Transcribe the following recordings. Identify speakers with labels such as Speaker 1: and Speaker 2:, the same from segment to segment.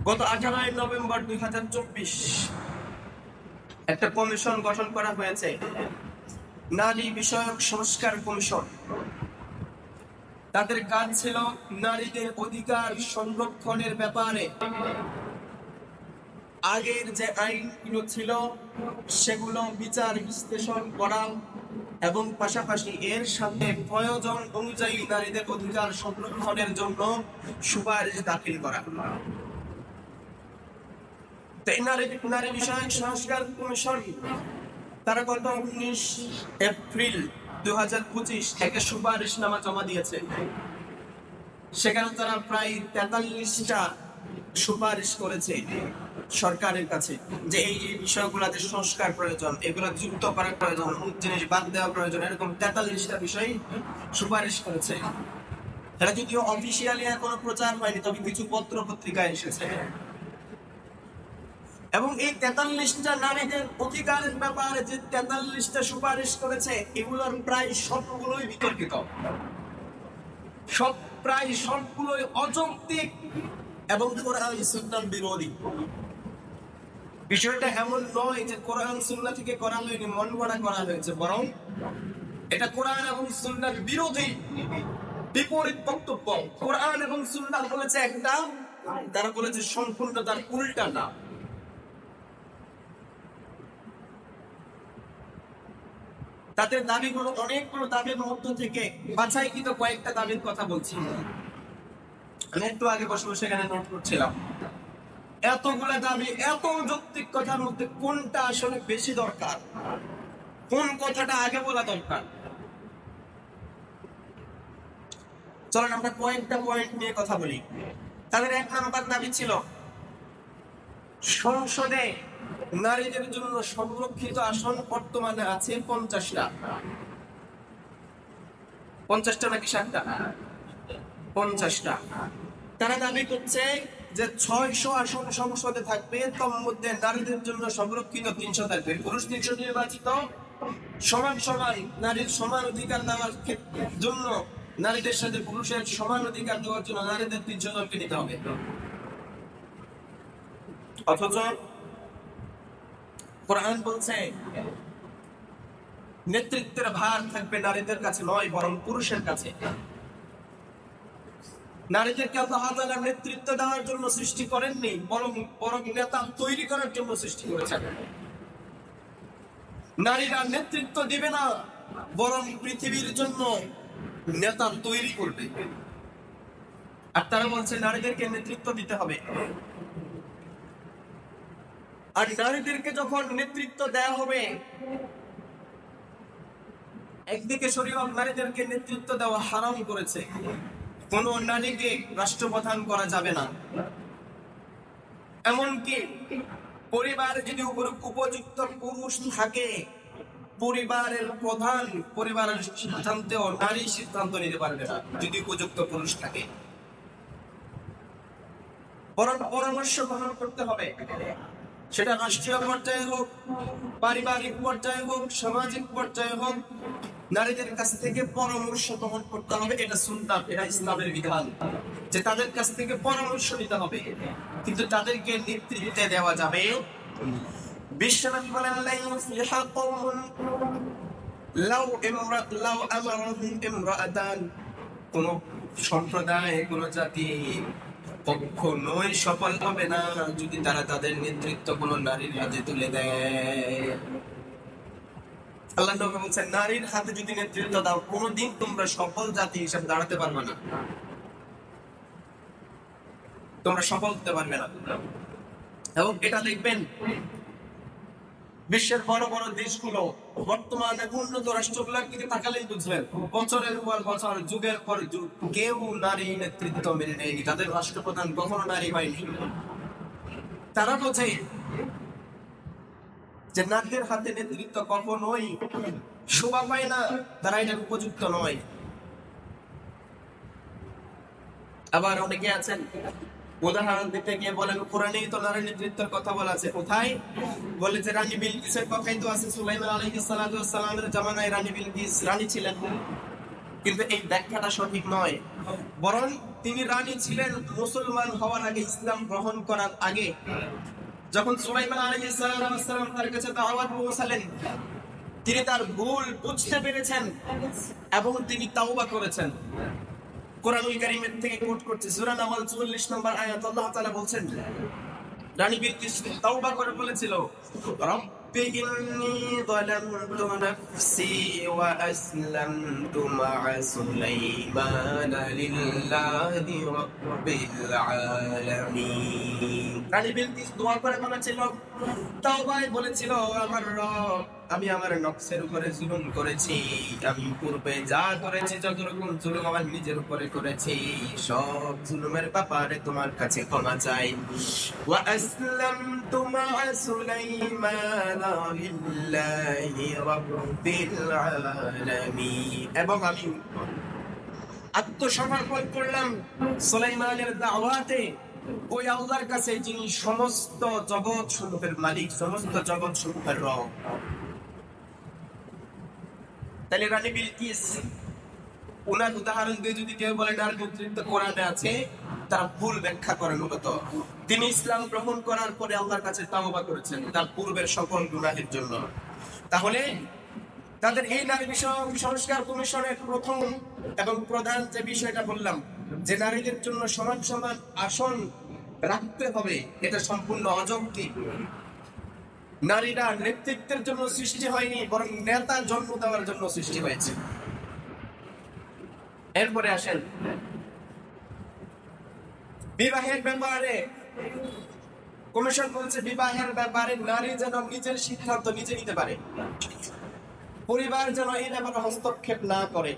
Speaker 1: গত 18 নভেম্বর 2024 একটা কমিশন গঠন করা হয়েছে, নারী বিষয়ক সংস্কার কমিশন। তাদের কাজ ছিল নারীদের অধিকার সংরক্ষণের ব্যাপারে আগের যে আইনগুলো ছিল সেগুলো বিচার বিশ্লেষণ করা এবং পাশাপাশি এর সাথে প্রয়োজন অনুযায়ী নারীদের অধিকার সংরক্ষণের জন্য সুপারিশ দাখিল করা। নারী বিষয়ক সংস্কার কমিশন তারা গত 19 এপ্রিল 2025 থেকে সুপারিশনামা জমা দিয়েছে। সেখানে তারা প্রায় 43টা সুপারিশ করেছে সরকারের কাছে যে এই বিষয়গুলোতে সংস্কার প্রয়োজন, এগুলো যুক্ত করা প্রয়োজন, জিনিস বাদ দেওয়া প্রয়োজন, এরকম 43টা বিষয় সুপারিশ করেছে। এটা যদিও অফিসিয়ালি এখনো প্রচার হয়নি, তবে কিছু পত্র পত্রিকায় এসেছে। এবং এই 43টা নারীদের অধিকারের ব্যাপারে যে 43টা সুপারিশ করেছে, এগুলোর প্রায় সবগুলোই বিতর্কিত, প্রায় সবগুলোই অযৌক্তিক এবং কোরআন সুন্নাহ বিরোধী। বিষয়টা এমন নয় যে কোরআন সুন্নাহ থেকে করা হয়নি, মন গড়া করা হয়েছে, বরং এটা কোরআন এবং সুন্নাহর বিরোধী, বিপরীত বক্তব্য। কোরআন এবং সুন্নাহ বলেছে একটা, তারা বলেছে সম্পূর্ণ তার উল্টা না। তাদের দাবিগুলো অনেকগুলো দাবির মধ্য থেকে বাছাইকৃত কয়েকটা দাবির কথা বলছি। আমি একটু আগে বসে বসে এখানে নোট করছিলাম, এতগুলা দাবি, এত যৌক্তিক কথার মধ্যে কোনটা আসলে বেশি দরকার, কোন কথাটা আগে বলা দরকার। চলেন আমরা কয়েকটা পয়েন্ট নিয়ে কথা বলি। তাদের 1 নম্বর দাবি ছিল সংসদে নারীদের জন্য সংরক্ষিত আসন বর্তমানে আছে 50টা। 50টা নাকি 60টা? 50টা। তারা দাবি করছে যে 600 আসন সংসদে থাকবে, তার মধ্যে নারীদের জন্য সংরক্ষিত 300 থাকবে। পুরুষ 300 নির্বাচিত, সমান সমান নারীর সমান অধিকার দেওয়ার জন্য, নারীদের সাথে পুরুষের সমান অধিকার দেওয়ার জন্য নারীদের 300 জনকে নিতে হবে। অথচ কোরআন বলছে নেতৃত্বের ভার থাকবে নারীদের কাছে নয়, বরং পুরুষের কাছে। নারীদেরকে আল্লাহ তাআলা নেতৃত্ব দেওয়ার জন্য সৃষ্টি করেননি, বরং নেতা তৈরি করার জন্য সৃষ্টি করেছেন। নারীরা নেতৃত্ব দিবে না, বরং পৃথিবীর জন্য নেতা তৈরি করবে। আর তারা বলছে নারীদেরকে নেতৃত্ব দিতে হবে। আর নারীদেরকে যখন নেতৃত্ব দেয়া হবে, একদিকে শরীয়ত নারীদেরকে নেতৃত্ব দেওয়া হারাম করেছে, কোন নারীকে রাষ্ট্রপ্রধান করা যাবে না। এমনকি পরিবারে যদি উপযুক্ত পুরুষ থাকে, পরিবারের প্রধান পরিবারের সিদ্ধান্তেও নারী সিদ্ধান্ত নিতে পারবে না যদি উপযুক্ত পুরুষ থাকে, বরং পরামর্শ গ্রহণ করতে হবে। সেটা রাষ্ট্রীয় পর্যায়ে হোক, পারিবারিক পর্যায়ে হোক, সামাজিক পর্যায়ে হোক, নারীদের কাছ থেকে পরামর্শ গ্রহণ করতে হবে। এটা সুন্নাহ, এটা ইসলামের বিধান যে তাদের কাছ থেকে পরামর্শ নিতে হবে, কিন্তু তাদেরকে নেতৃত্বে দেওয়া যাবে। বিশ্বনবী বলেন লা ইউফলিহু কওমুন লাউ আমারুহুম ইমরাআতান, কোন সম্প্রদায়, কোন জাতি কখনোই সফল হবে না যদি তারা তাদের নেতৃত্ব কোন নারীর হাতে তুলে দেয়। আল্লাহ নবী বলেছেন নারীর হাতে যদি নেতৃত্ব দাও, কোনদিন তোমরা সফল জাতি হিসেবে দাঁড়াতে পারবে না, তোমরা সফল হতে পারবে না। এবং এটা দেখবেন বিশ্বের বড় বড় দেশগুলো, বর্তমানে উন্নত রাষ্ট্রগুলোর দিকে তাকালেই বুঝবেন বছরের পর বছর, যুগের পর যুগ কেউ নারী নেতৃত্ব মেনে নেয়নি, তাদের রাষ্ট্রপ্রধান কখনো নারী হয়নি। তারা বোঝে যে নারীদের হাতে নেতৃত্ব কখনোই শোভা পায় না, তারা এটা উপযুক্ত নয়। আবার অনেকে আছেন উদাহরণ দিতে গিয়ে বলেন কোরআনেই তো নারী নেতৃত্বের কথা বলা আছে, কোথায়? বলে যে রানী বিলকিসের কথাই তো আছে, সুলাইমান আলাইহিস সালাতু ওয়াস সালামের জামানায় রানী বিলকিস রানী ছিলেন। কিন্তু এই ব্যাখ্যাটা সঠিক নয়, বরং তিনি রানী ছিলেন মুসলমান হওয়ার আগে, ইসলাম গ্রহণ করার আগে। যখন সুলাইমান আলাইহিস সালাম তার কাছে দাওয়াত পৌঁছালেন, তিনি তার ভুল বুঝতে পেরেছেন এবং তিনি তাওবা করেছেন। কোরআনুল কারীমের থেকে কোট করছে, সূরা নামল 44 নম্বর আয়াত, আল্লাহ তাআলা বলছেন, রানী বিলকিস তাওবা করে বলেছিল, রব্বি ইন্নী যালামতু নাফসি ওয়া আসলামতু মা'a সুলাইমান লিল্লাহি রাব্বিল আলামিন। রানী বিলকিস দোয়া করে বলেছিল, তাওবায় বলেছিল, আমার রব, আমি আমার নফসের উপরে জুলুম করেছি, আমি পূর্বে যা করেছি, যত রকম জুলুম আমার নিজের উপরে করেছি, সব জুলুমের ব্যাপারে তোমার কাছে ক্ষমা চাই। ওয়া আসলামতু মা'a সুলাইমান লিল্লাহি রাব্বিল আলামিন, এবং আমি আত্মসমর্পণ করলাম সুলাইমানের দাওয়াতে ওই আল্লাহর কাছে, যিনি সমস্ত জগৎ সমূহের মালিক, সমস্ত জগৎ সমূহের রব। তাহলে রানী বিলকিস, ওনার উদাহরণ দিয়ে যদি কেউ বলে তার নেতৃত্ব কোরআনে আছে, তার ভুল ব্যাখ্যা করে। মূলত তিনি ইসলাম গ্রহণ করার পরে আল্লাহর কাছে তাওবা করেছেন তার পূর্বের সকল গুনাহের জন্য। তাহলে তাদের এই নারী বিষয়ক সংস্কার কমিশনের প্রথম এবং প্রধান যে বিষয়টা বললাম, যে নারীদের জন্য সমান সমান আসন রাখতে হবে, এটা সম্পূর্ণ অযৌক্তিক। নারীরা নেতৃত্বের জন্য সৃষ্টি হয়নি, বরং নেতা জন্ম দেওয়ার জন্য সৃষ্টি হয়েছে। এরপরে আসেন বিবাহের ব্যাপারে। কমিশন বলছে, বিবাহের ব্যাপারে নারী যেন নিজের সিদ্ধান্ত নিজে নিতে পারে, পরিবার যেন এই ব্যাপারে হস্তক্ষেপ না করে।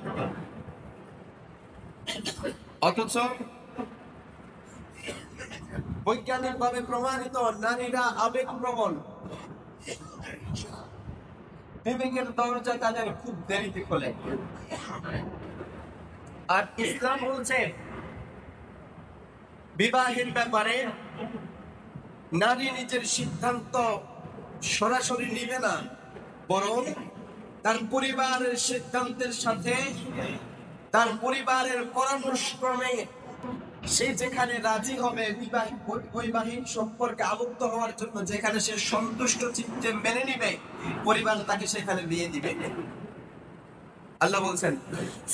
Speaker 1: অথচ বৈজ্ঞানিকভাবে প্রমাণিত নারীরা আবেগপ্রবণ, বিবেকের দরজা তাদের খুব দেরিতে খোলে। আর ইসলাম বলছে বিবাহের ব্যাপারে নারী নিজের সিদ্ধান্ত সরাসরি নিবে না, বরং তার পরিবারের সিদ্ধান্তের সাথে, তার পরিবারের পরামর্শক্রমে সে যেখানে রাজি হবে, বৈবাহিক সম্পর্কে আবদ্ধ হওয়ার জন্য যেখানে সে সন্তুষ্ট চিত্তে মেনে নিবে, পরিবার তাকে সেখানে বিয়ে দিবে। আল্লাহ বলছেন,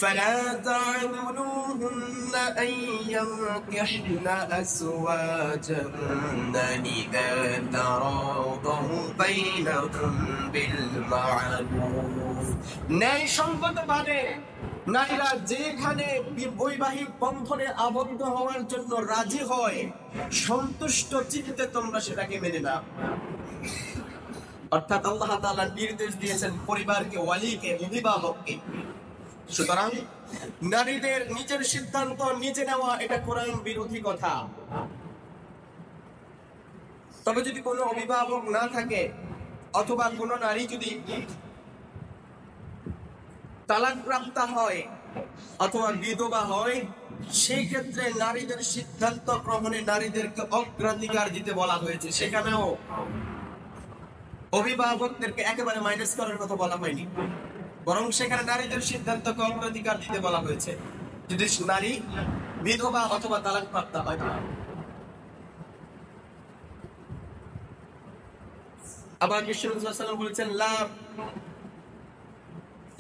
Speaker 1: ফালা তা'দুলুহুন্না আন ইয়ানকিহনা আসওয়াজাহুন্না ইযা তারাদাউ বাইনাহুম বিল মা'রুফ। ন্যায়সঙ্গতভাবে নারীরা যেখানে বৈবাহিক বন্ধনে আবদ্ধ হওয়ার জন্য রাজি হয়, সন্তুষ্ট চিত্তে তোমরা সেটাকে মেনে নাও। অর্থাৎ আল্লাহ তাআলা নির্দেশ দিয়েছেন পরিবারকে, ওয়ালিকে, অভিভাবককে। সুতরাং নারীদের নিজের সিদ্ধান্ত নিজে নেওয়া এটা কোরআন বিরোধী কথা। তবে যদি কোনো অভিভাবক না থাকে, অথবা কোনো নারী যদি তালাকপ্রাপ্তা হয় অথবা বিধবা হয়, সেই ক্ষেত্রে নারীদের সিদ্ধান্ত গ্রহণে নারীদেরকে অগ্রাধিকার দিতে বলা হয়েছে। সেখানেও অভিভাবকদেরকে একেবারে মাইনাস করার কথা বলা হয়নি, বরং সেখানে নারীদের সিদ্ধান্তকে অগ্রাধিকার দিতে বলা হয়েছে, যদি নারী বিধবা অথবা তালাকপ্রাপ্তা হয়। আবার বিশ্বনবী সাল্লাল্লাহু আলাইহি ওয়াসাল্লাম বলেছেন,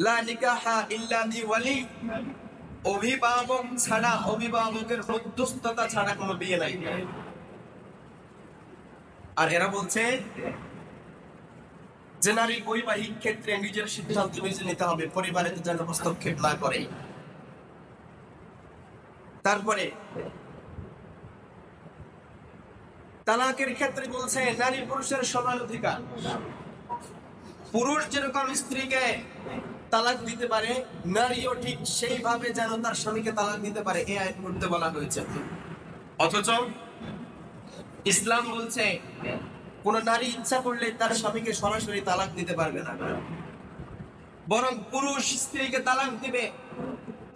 Speaker 1: লা নিকাহা ইল্লা বি ওয়ালি, অভিভাবক ছাড়া, অভিভাবকের মধ্যস্থতা ছাড়া কোনো বিয়ে নাই। আর এরা বলছে যে নারী বৈবাহিক ক্ষেত্রে নিজের সিদ্ধান্ত নিজে নিতে হবে, পরিবারের যেন হস্তক্ষেপ না করে। তারপরে তালাকের ক্ষেত্রে বলছে নারী পুরুষের সমান অধিকার। পুরুষ যেরকম স্ত্রীকে তালাক দিতে পারে, নারীও ঠিক সেইভাবে যেন তার স্বামীকে তালাক দিতে পারে, এই আইন করতে বলা হয়েছে। অথচ ইসলাম বলছে কোন নারী ইচ্ছা করলে তার স্বামীকে সরাসরি তালাক দিতে পারবে না, বরং পুরুষ স্ত্রীকে তালাক দিবে।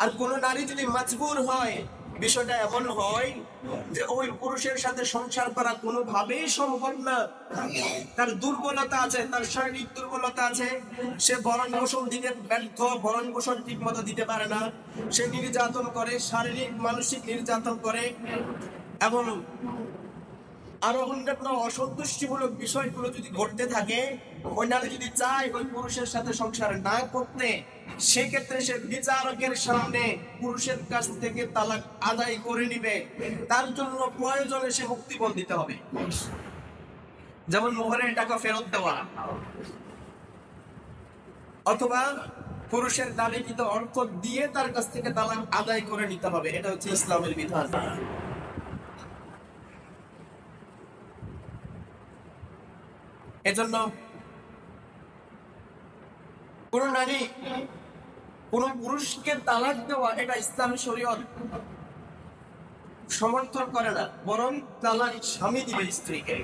Speaker 1: আর কোন নারী যদি মজবুর হয়, বিষয়টা এমন হয় যে ওই পুরুষের সাথে সংসার করা কোনোভাবেই সম্ভব না। তার দুর্বলতা আছে, তার শারীরিক দুর্বলতা আছে, সে ভরণ পোষণ দিতে ব্যর্থ, ভরণ পোষণ ঠিক মতো দিতে পারে না, সে নির্যাতন করে, শারীরিক মানসিক নির্যাতন করে, এবং আরো অন্যান্য অসন্তুষ্টিমূলক বিষয়গুলো যদি ঘটতে থাকে, ওই নারী যদি চায় ওই পুরুষের সাথে সংসার না করতে, সেক্ষেত্রে সে বিচারকের সামনে পুরুষের কাছ থেকে তালাক আদায় করে নিবে। তার জন্য প্রয়োজনে সে মুক্তিপণ দিতে হবে, যেমন মোহরের টাকা ফেরত দেওয়া, অথবা পুরুষের দাবিকৃত অর্থ দিয়ে তার কাছ থেকে তালাক আদায় করে নিতে হবে। এটা হচ্ছে ইসলামের বিধান। এজন্য কোন নারী কোন পুরুষকে তালাক দেওয়া এটা ইসলামী শরীয়ত সমর্থন করে না, বরং তালাক স্বামী দিবে স্ত্রীকে।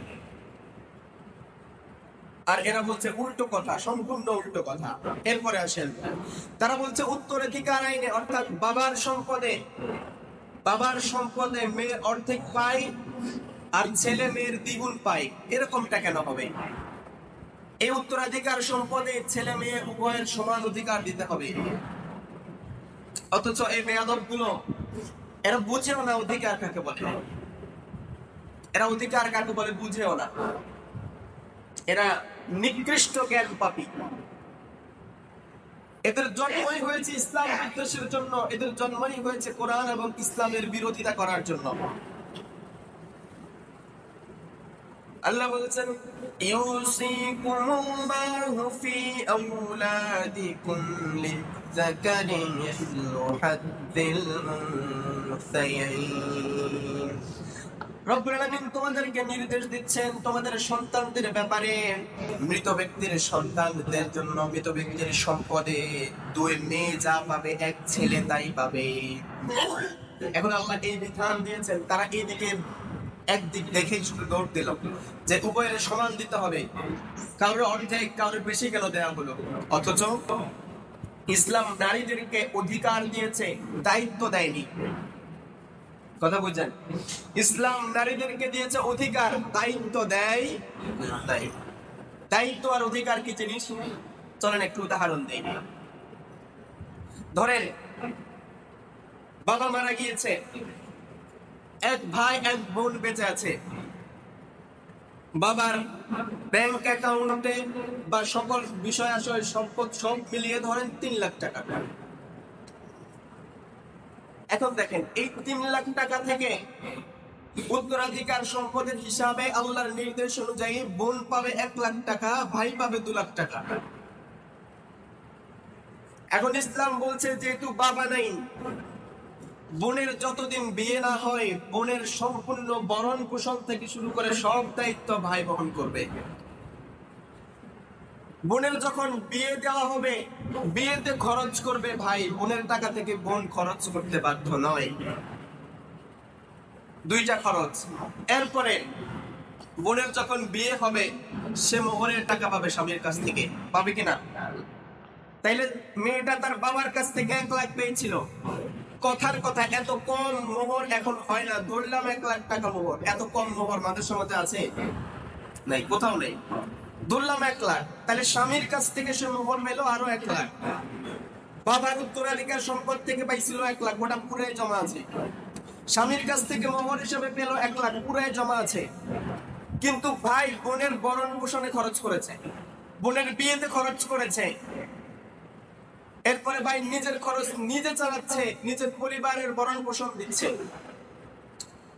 Speaker 1: আর এরা বলছে উল্টো কথা, সম্পূর্ণ উল্টো কথা। এরপরে আসেন, তারা বলছে উত্তরাধিকার আইনে, অর্থাৎ বাবার সম্পদে মেয়ে অর্ধেক পায় আর ছেলে মেয়ের দ্বিগুণ পায়। এরকমটা কেন হবে? এই উত্তরাধিকার সম্পদে ছেলে মেয়ে উভয়ের সমান অধিকার দিতে হবে। অথচ এই বেয়াদব গুলো এরা বুঝেও না অধিকার কাকে বলে, এরা অধিকার কাকে বলে বুঝেও না। এরা নিকৃষ্ট জ্ঞান পাপী। এদের জন্মই হয়েছে ইসলাম বিদ্বেষের জন্য, এদের জন্মই হয়েছে কোরআন এবং ইসলামের বিরোধিতা করার জন্য। আল্লাহ বলেছেন, ইউসিকুমুল্লাহু ফি আওলাদিকুম লিযাকারি মিসলু হাদ্দিল উনসায়াইন। রব্বুল আলামিন তোমাদেরকে নির্দেশ দিচ্ছেন তোমাদের সন্তানদের ব্যাপারে, মৃত ব্যক্তির সন্তানদের জন্য মৃত ব্যক্তির সম্পদে দুই মেয়ে যা পাবে এক ছেলে তাই পাবে। এখন আল্লাহ এই বিধান দিয়েছেন, তারা এই দিকে একদিক দেখেই শুধু দৌড় দিল যে উভয়ের সমান দিতে হবে, কারোর অর্ধেক কারোর বেশি কেন দেওয়া হলো? অথচ ইসলাম নারীদেরকে অধিকার দিয়েছে, দায়িত্ব দেয়নি। কথা বুঝছেন? ইসলাম নারীদেরকে দিয়েছে অধিকার, দায়িত্ব দেয় নাই। দায়িত্ব আর অধিকার কি জিনিস? চলেন একটু উদাহরণ দেই। ধরেন বাবা মারা গিয়েছে, এক ভাই এক বোন বেঁচে আছে। বাবার ব্যাংক অ্যাকাউন্টে বা সকল বিষয় আশয় সম্পদ সব মিলিয়ে ধরেন 3 লাখ টাকা। এখন দেখেন, এই 3 লাখ টাকা থেকে উত্তরাধিকার সম্পদের হিসাবে আল্লাহর নির্দেশ অনুযায়ী বোন পাবে 1 লাখ টাকা, ভাই পাবে 2 লাখ টাকা। এখন ইসলাম বলছে যেহেতু বাবা নাই, বোনের যতদিন বিয়ে না হয় বোনের সম্পূর্ণ ভরণ পোষণ থেকে শুরু করে সব দায়িত্ব ভাই বহন করবে। বোনের যখন বিয়ে দেওয়া হবে, বিয়েতে খরচ করবে ভাই, বোনের টাকা থেকে বোন খরচ করতে বাধ্য নয়। দুইটা খরচ। এরপরে বোনের যখন বিয়ে হবে, সে মোহরের টাকা পাবে স্বামীর কাছ থেকে, পাবে কিনা? তাইলে মেয়েটা তার বাবার কাছ থেকে 1 লাখ পেয়েছিল, কথার কথা এত কম মোহর এখন হয় না। ধরলাম 1 লাখ টাকা মোহর, এত কম মোহর মানুষের মধ্যে আছে? নাই, কোথাও নেই। ধরলাম 1 লাখ, তাহলে স্বামীর কাছ থেকে সে মোহর পেল আরো 1 লাখ। বাবার উত্তরাধিকার সম্পদ থেকে পাইছিল 1 লাখ, ওটা পুরাই জমা আছে। স্বামীর কাছ থেকে মোহর হিসেবে পেল 1 লাখ, পুরাই জমা আছে। কিন্তু ভাই বোনের ভরণ পোষণে খরচ করেছে, বোনের বিয়েতে খরচ করেছে, এরপরে ভাই নিজের খরচ নিজে চালাচ্ছে, নিজের পরিবারের ভরণ পোষণ দিচ্ছে।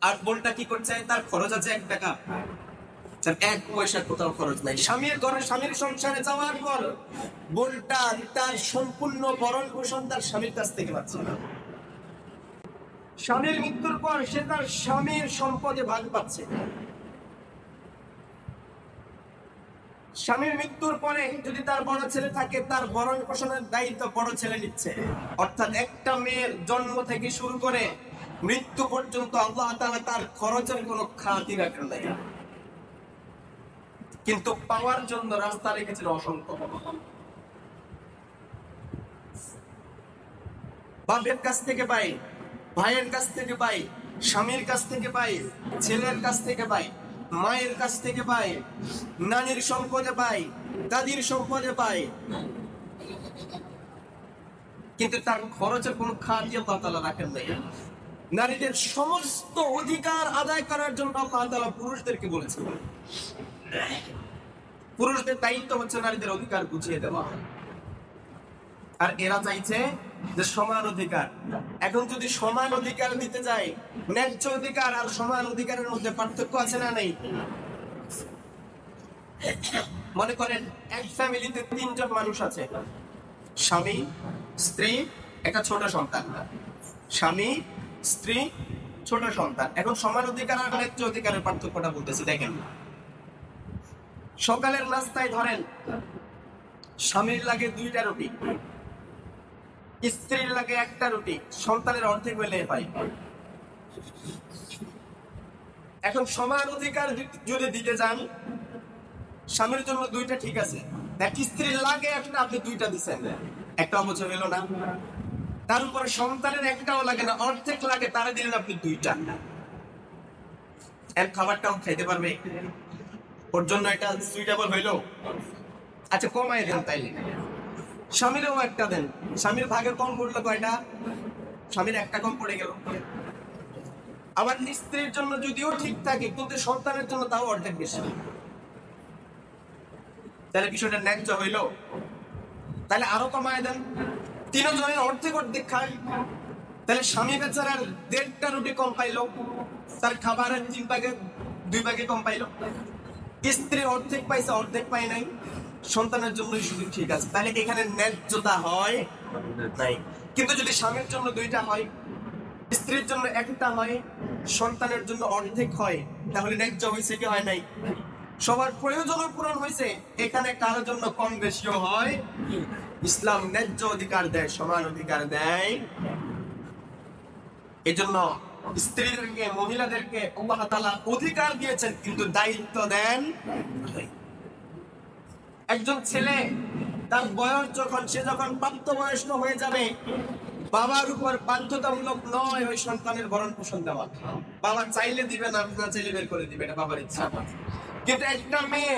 Speaker 1: আর বোনটা কি করছে? তার খরচ আছে 1 টাকা, 1 পয়সা কোথাও খরচ নাই। স্বামীর ঘরে স্বামীর সংসারে যাওয়ার পর বোনটা তার সম্পূর্ণ ভরণ পোষণ তার স্বামীর কাছ থেকে পাচ্ছে। স্বামীর মৃত্যুর পর সে তার স্বামীর সম্পদে ভাগ পাচ্ছে। স্বামীর মৃত্যুর পরে যদি তার বড় ছেলে থাকে, তার ভরণ পোষণের দায়িত্ব বড় ছেলে নিচ্ছে। অর্থাৎ একটা মেয়ের জন্ম থেকে শুরু করে মৃত্যু পর্যন্ত আল্লাহ তাআলা তার খরচের কোনো খাতি রাখেন নাই, কিন্তু পাওয়ার জন্য রাস্তা রেখেছিল অসংখ্য। বাপের কাছ থেকে পাই, ভাইয়ের কাছ থেকে পাই, স্বামীর কাছ থেকে পাই, ছেলের কাছ থেকে পাই, মায়ের কাছ থেকে পাই, নানির সম্পদে পাই, দাদির সম্পদে পাই, কিন্তু তার খরচের কোনো খাতি আল্লাহ তাআলা রাখেন নাই। নারীদের সমস্ত অধিকার আদায় করার জন্য আল্লাহ তাআলা পুরুষদেরকে বলেছেন। পুরুষদের দায়িত্ব হচ্ছে নারীদের অধিকার বুঝিয়ে দেওয়া, আর এরা চাইছে যে সমান অধিকার। এখন যদি সমান অধিকার দিতে যায়, ন্যায্য অধিকার আর সমান অধিকারের মধ্যে পার্থক্য আছে না নেই? মনে করেন এক ফ্যামিলিতে 3 জন মানুষ আছে, স্বামী, স্ত্রী, একটা ছোট সন্তান। স্বামী, স্ত্রী, ছোট সন্তান। এখন সমান অধিকার আর ন্যায্য অধিকারের পার্থক্যটা বলতেছি, দেখেন। সকালের নাস্তায় ধরেন স্বামীর লাগে 2টা রুটি, স্ত্রীর লাগে 1টা রুটি, সন্তানের অর্ধেক হইলে হয়। এখন সমান অধিকার যদি দিতে যান, স্বামীর জন্য 2টা ঠিক আছে, স্ত্রীর লাগে 1টা, আপনি 2টা দিচ্ছেন, একটা অবচয় হইল না? তার উপরে সন্তানের 1টাও লাগে না, অর্ধেক লাগে, তারা দিলেন আপনি 2টা। এর খাবারটাও খাইতে পারবে, ওর জন্য এটা সুইটেবল হইলো? আচ্ছা কমাই দেন তাইলে। স্বামীরও 1টা দেন, স্বামীর ভাগে কম পড়লো কয়টা? স্বামীর 1টা কম পড়ে গেল। আবার স্ত্রীর জন্য যদিও ঠিক থাকে, কিন্তু সন্তানের জন্য তাও অর্ধেক বেশি, তাহলে বিষয়টা ন্যায্য হইলো? তাহলে আরো কমায় দেন, 3 জনের অর্ধেক অর্ধেক খায়, তাহলে স্বামী বেচারার 1.5টা রুটি কম পাইলো, তার খাবারের 2 ভাগে কম পাইলো। স্ত্রী অর্ধেক পাইছে, অর্ধেক পাই নাই, সন্তানের জন্য শুধু ঠিক আছে, তাহলে এখানে ন্যায্যতা হয় নাই। কিন্তু যদি স্বামীর জন্য 2টা হয়, স্ত্রীর জন্য 1টা হয়, সন্তানের জন্য অর্ধেক হয়, তাহলে ন্যায্য হয়েছে কি হয় নাই? সবার প্রয়োজন পূরণ হয়েছে, এখানে কারোর জন্য কম বেশিও হয়। ইসলাম ন্যায্য অধিকার দেয়, সমান অধিকার দেয়। এজন্য স্ত্রীদেরকে, মহিলাদেরকে আল্লাহ তাআলা অধিকার দিয়েছেন, কিন্তু দায়িত্ব দেন। একজন ছেলে তার বয়স যখন, সে যখন প্রাপ্তবয়স্ক হয়ে যাবে, বাবার উপর বাধ্যতামূলক নয় ওই সন্তানের ভরণ পোষণ দেওয়া। বাবা চাইলে দিবে, না চাইলে বের করে দিবে, এটা বাবার ইচ্ছা। কিন্তু একটা মেয়ে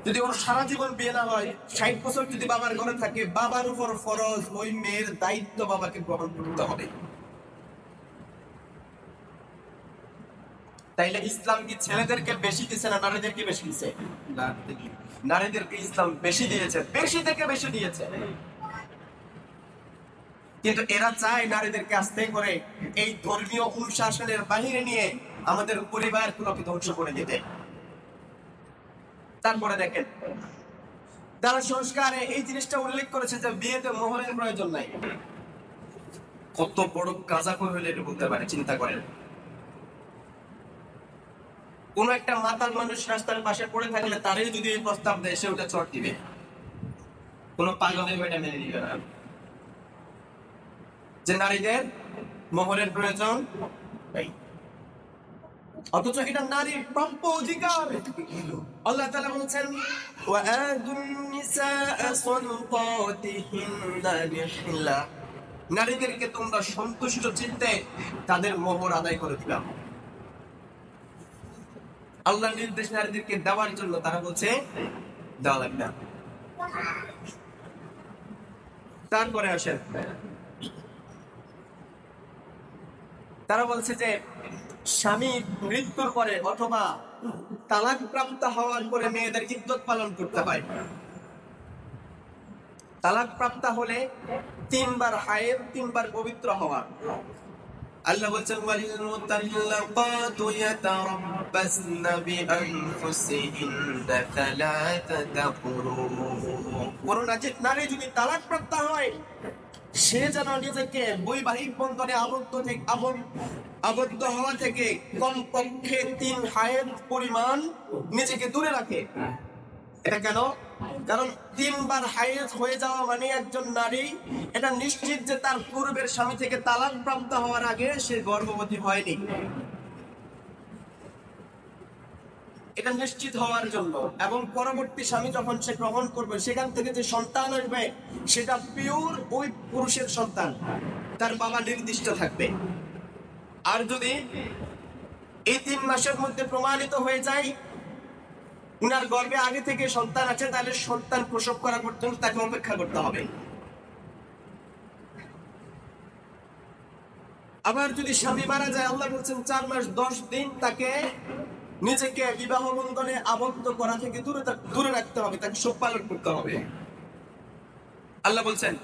Speaker 1: যদি ওর সারা জীবন বিয়ে না হয়, 60 বছর যদি বাবার ঘরে থাকে, বাবার উপর ফরজ ওই মেয়ের দায়িত্ব বাবাকে গ্রহণ করতে হবে। তাইলে ইসলাম কি ছেলেদেরকে বেশি দিচ্ছে না নারীদেরকে বেশি দিচ্ছে? নারীদেরকে ইসলাম বেশি দিয়েছে, বেশি থেকে বেশি দিয়েছে। কিন্তু এরা চায় নারীদেরকে আস্তে করে এই ধর্মীয় অনুশাসনের বাহিরে নিয়ে আমাদের পরিবারগুলোকে ধ্বংস করে দিতে। তারপরে দেখেন, তারা সংস্কারে এই জিনিসটা উল্লেখ করেছে যে বিয়েতে মোহরের প্রয়োজন নাই। কত বড় কাজাকর হইলে এটা বলতে পারে, চিন্তা করেন। কোন একটা মাতাল মানুষ রাস্তার পাশে পড়ে থাকলে তারই যদি এই প্রস্তাব দেয়, সে ওটা চট দিবে, কোন পাগলের ওইটা মেনে নিবে না যে নারীদের মোহরের প্রয়োজন নেই। অথচ এটা নারীর প্রাপ্য অধিকার। আল্লাহ তাআলা বলেছেন, ওয়াআতুন নিসাআ সাদাকাতিহিন্না বিহিল্লা, নারীদেরকে তোমরা সন্তুষ্ট চিত্তে তাদের মোহর আদায় করে দিলাম। আল্লাহর নির্দেশ নারীদেরকে দেওয়ার জন্য, তারা বলছে দেওয়া লাগবে না। তারপরে আসেন, তারা বলছে যে স্বামী মৃত্যুর পরে অথবা তালাক প্রাপ্ত হওয়ার পরে মেয়েদের ইদ্যত পালন করতে হয়। তালাক প্রাপ্ত হলে 3 বার হায়ের, 3 বার পবিত্র হওয়া। আল্লাহ বলছেন, ওয়ালিল মুতাল্লাকাতু ইয়াতারাব্বাসনা বিআনফুসিহিন্না সালাসাতা কুরু। নারী যদি তালাক প্রাপ্ত হয়, সে যেন নিজেকে বৈবাহিক বন্ধনে আবদ্ধ হওয়া থেকে কমপক্ষে 3 হায়ের পরিমাণ নিজেকে দূরে রাখে। এটা কেন? কারণ 3 বার হায়েজ হয়ে যাওয়া মানে একজন নারী এটা নিশ্চিত যে তার পূর্বের স্বামী থেকে তালাক প্রাপ্ত হওয়ার আগে সে গর্ভবতী হয়নি। এটা নিশ্চিত হওয়ার জন্য, এবং পরবর্তী স্বামী যখন সে গ্রহণ করবে, সেখান থেকে যে সন্তান আসবে সেটা পিওর ওই পুরুষের সন্তান, তার বাবা নির্দিষ্ট থাকবে। আর যদি এই 3 মাসের মধ্যে প্রমাণিত হয়ে যায় উনার গর্ভে আগে থেকে সন্তান আছে, তাহলে সন্তান প্রসব করা পর্যন্ত তাকে অপেক্ষা করতে হবে। আবার যদি স্বামী মারা যায়, আল্লাহ বলছেন 4 মাস 10 দিন তাকে নিজেকে বিবাহ বন্ধনে আবদ্ধ করা থেকে দূরে রাখতে হবে, তাকে শোক পালন করতে হবে। আল্লাহ বলছেন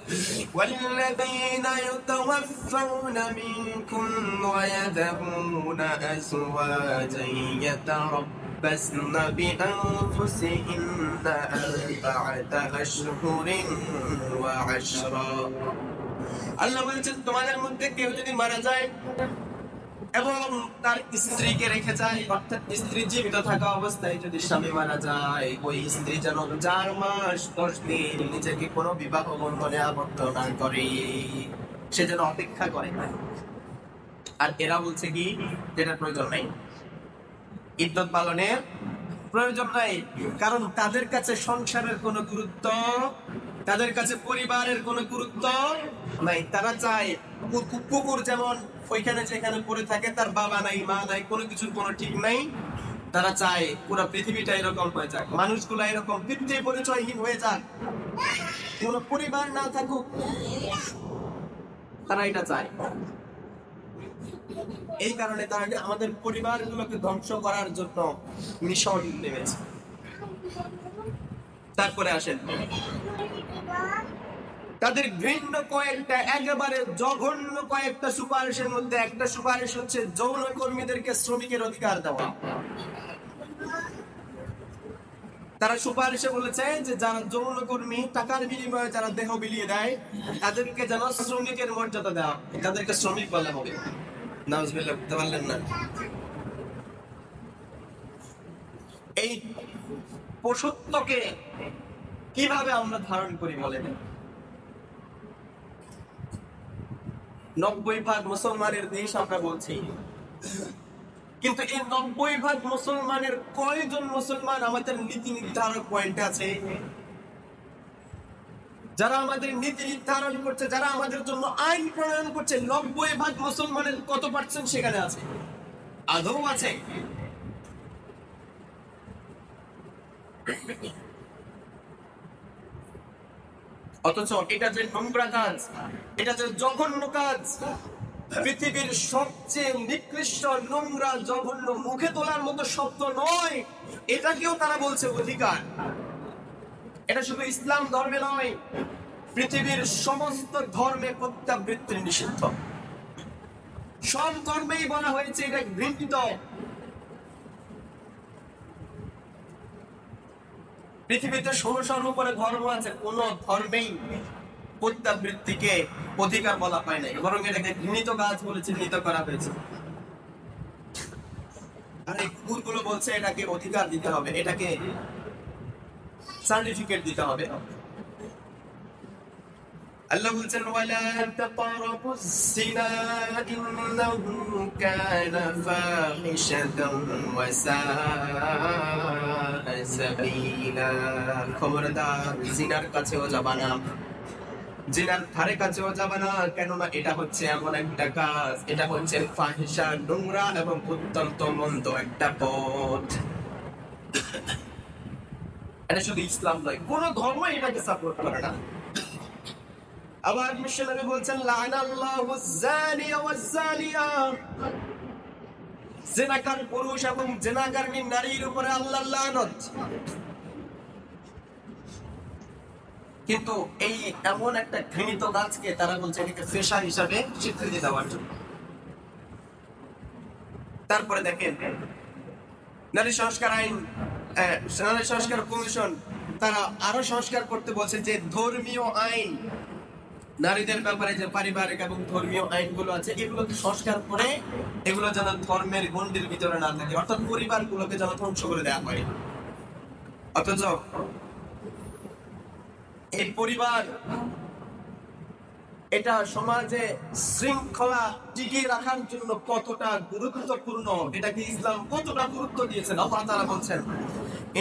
Speaker 1: ওয়াল্লাযীনা ইতাওয়াফাউনা মিনকুম ওয়া ইয়াযুনা আযওয়াজান ইয়াতারাব্বাসনা বিআনফুসিহিন্না আরবা'আতা আশহুরিন ওয়া 'আশরা। আল্লাহ বলছেন তোমাদের মধ্যে কেউ যদি মারা যায় এবং তার স্ত্রীকে রেখে যায়, অর্থাৎ স্ত্রী জীবিত থাকা অবস্থায় যদি স্বামী মারা যায়, ওই স্ত্রী যেন 4 মাস 10 দিন নিজেকে কোনো বিবাহ বন্ধনে আবদ্ধ না করে, সে যেন অপেক্ষা করে। আর এরা বলছে কি যেটা প্রয়োজন নাই, ইদ্যত পালনের প্রয়োজন নাই, কারণ তাদের কাছে সংসারের কোনো গুরুত্ব, তাদের কাছে পরিবারের কোনো গুরুত্ব নাই। তারা চায় কুকুর যেমন ওইখানে যেখানে পড়ে থাকে, তার বাবা নাই মা নাই, কোনো কিছুর কোনো ঠিক নাই, তারা চায় পুরো পৃথিবীটা এরকম হয়ে যাক, মানুষগুলো এরকম পিতৃ পরিচয়হীন হয়ে যাক, কোনো পরিবার না থাকুক, তারা এটা চায়। এই কারণে তারা আমাদের পরিবারগুলোকে ধ্বংস করার জন্য মিশন নেমেছে। তারপরে আসেন তাদের ঘৃণ্য কয়েকটা, একেবারে জঘন্য কয়েকটা সুপারিশের মধ্যে একটা সুপারিশ হচ্ছে যৌন কর্মীদেরকে শ্রমিকের অধিকার দেওয়া। তারা সুপারিশে বলেছে যে যারা যৌন কর্মী, টাকার বিনিময়ে যারা দেহ বিলিয়ে দেয়, তাদেরকে যেন শ্রমিকের মর্যাদা দেওয়া, তাদেরকে শ্রমিক বলা হবে। নাউজুবিল্লাহ, বুঝতে পারলেন না? এই পশুত্বকে কিভাবে আমরা ধারণ করি বলেন? 90% মুসলমানের দেশ আমরা বলছি, কিন্তু এই 90% মুসলমানের কয়জন মুসলমান আমাদের নীতি নির্ধারক পয়েন্টে আছে, যারা আমাদের নীতি নির্ধারণ করছে, যারা আমাদের জন্য আইন প্রণয়ন করছে? 90% মুসলমানের কত পার্সেন্ট সেখানে আছে? আদৌ আছে? অথচ এটা যে নোংরা কাজ, এটা যে জঘন্য কাজ, পৃথিবীর সবচেয়ে নিকৃষ্ট, নোংরা, জঘন্য, মুখে তোলার মতো শব্দ নয়, এটাকেও তারা বলছে অধিকার। এটা শুধু ইসলাম ধর্মে নয়, পৃথিবীর সমস্ত ধর্মে প্রত্যাবৃত্তি নিষিদ্ধ। সব ধর্মেই বলা হয়েছে এটা ঘৃণিত। পৃথিবীতে 1600-র উপরে ধর্ম আছে, কোন ধর্মেই প্রত্যাবৃত্তিকে অধিকার বলা হয় নাই, বরং এটাকে ঘৃণিত কাজ বলে চিহ্নিত করা হয়েছে। আর এই কুকুরগুলো বলছে এটাকে অধিকার দিতে হবে, এটাকে সার্টিফিকেট দিতে হবে। আল্লাহ বলছেন ওয়ালা তাকরাবুজ জিনা ইন্নাহু কানা ফাহিশাতান ওয়া সাআ সাবিলা। খবরদার জিনার কাছেও যাবা না, জিনার ধারে কাছেও যাবা না, কেননা এটা হচ্ছে এমন একটা কাজ, এটা হচ্ছে ফাহিশা, নোংরা এবং অত্যন্ত মন্দ একটা পথ। এটা শুধু ইসলাম নয়, কোন ধর্ম এটাকে সাপোর্ট করে না। আবার মিশনারি বলছেন লাআনাল্লাহু যানিয়া ওয়াজ যানিয়া, জিনাকার পুরুষ এবং জিনাকারিনী নারীর উপরে আল্লাহর লানত। কিন্তু এই এমন একটা ঘৃণিত কাজকে তারা বলছে এটাকে পেশা হিসাবে স্বীকৃতি দেওয়ার জন্য। তারপরে দেখেন নারী সংস্কার আইন, নারী সংস্কার কমিশন, তারা আরো সংস্কার করতে বলছে যে ধর্মীয় আইন, নারীদের ব্যাপারে যে পারিবারিক এবং ধর্মীয় আইনগুলো আছে, এগুলোকে সংস্কার করে এগুলো যেন ধর্মের গণ্ডির ভিতরে না থাকে, অর্থাৎ পরিবারগুলোকে যেন ধ্বংস করে দেওয়া হয়। অথচ এই পরিবার, এটা সমাজে শৃঙ্খলা টিকিয়ে রাখার জন্য কতটা গুরুত্বপূর্ণ, এটাকে ইসলাম কতটা গুরুত্ব দিয়েছেন। আল্লাহ তাআলা বলছেন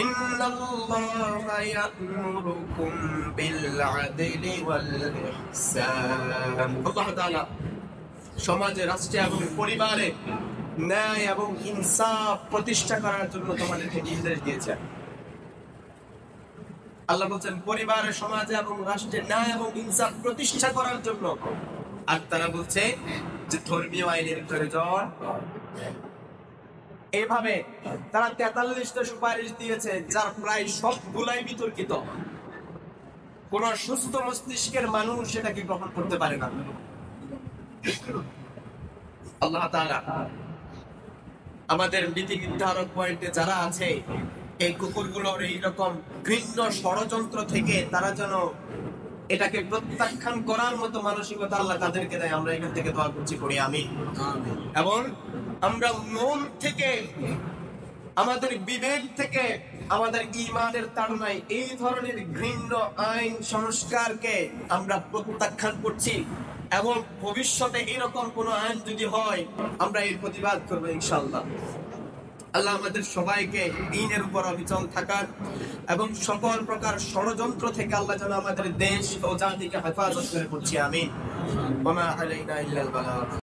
Speaker 1: ইন্নাল্লাহা ইয়া'মুরুকুম বিল আদলি ওয়াল ইহসান। আল্লাহ তাআলা সমাজে, রাষ্ট্রে এবং পরিবারে ন্যায় এবং ইনসাফ প্রতিষ্ঠা করার জন্য তোমাদেরকে নির্দেশ দিয়েছেন। আল্লাহ বলছেন পরিবারে, সমাজে এবং রাষ্ট্রে ন্যায় এবং ইনসাফ প্রতিষ্ঠা করার জন্য। আর তারা বলছে যে ধর্মীয় আইনের প্রয়োজন। এভাবে তারা 43টা সুপারিশ দিয়েছে, যার প্রায় সবগুলাই বিতর্কিত। কোন সুস্থ মস্তিষ্কের মানুষ সেটাকে গ্রহণ করতে পারে না। আল্লাহ তাআলা আমাদের নীতি নির্ধারক পয়েন্টে যারা আছে, এই কুকুরগুলোর এইরকম ঘৃণ্য ষড়যন্ত্র থেকে তারা যেন এটাকে প্রত্যাখ্যান করার মতো মানসিকতা আল্লাহ তাদেরকে দেয়। আমরা এখান থেকে দোয়া করছি, করি আমিন। এবং আমরা মন থেকে, আমাদের বিবেক থেকে, আমাদের ঈমানের তাড়নায় এই ধরনের ঘৃণ্য আইন সংস্কারকে আমরা প্রত্যাখ্যান করছি। এবং ভবিষ্যতে এরকম কোন আইন যদি হয়, আমরা এর প্রতিবাদ করবো ইনশাআল্লাহ। আল্লাহ আমাদের সবাইকে দ্বীনের উপর অবিচল থাকার এবং সকল প্রকার ষড়যন্ত্র থেকে আল্লাহ যেন আমাদের দেশ ও জাতিকে হেফাজত করে, করছি আমিন। ওয়া মা আলাইনা ইল্লাল বালাগ।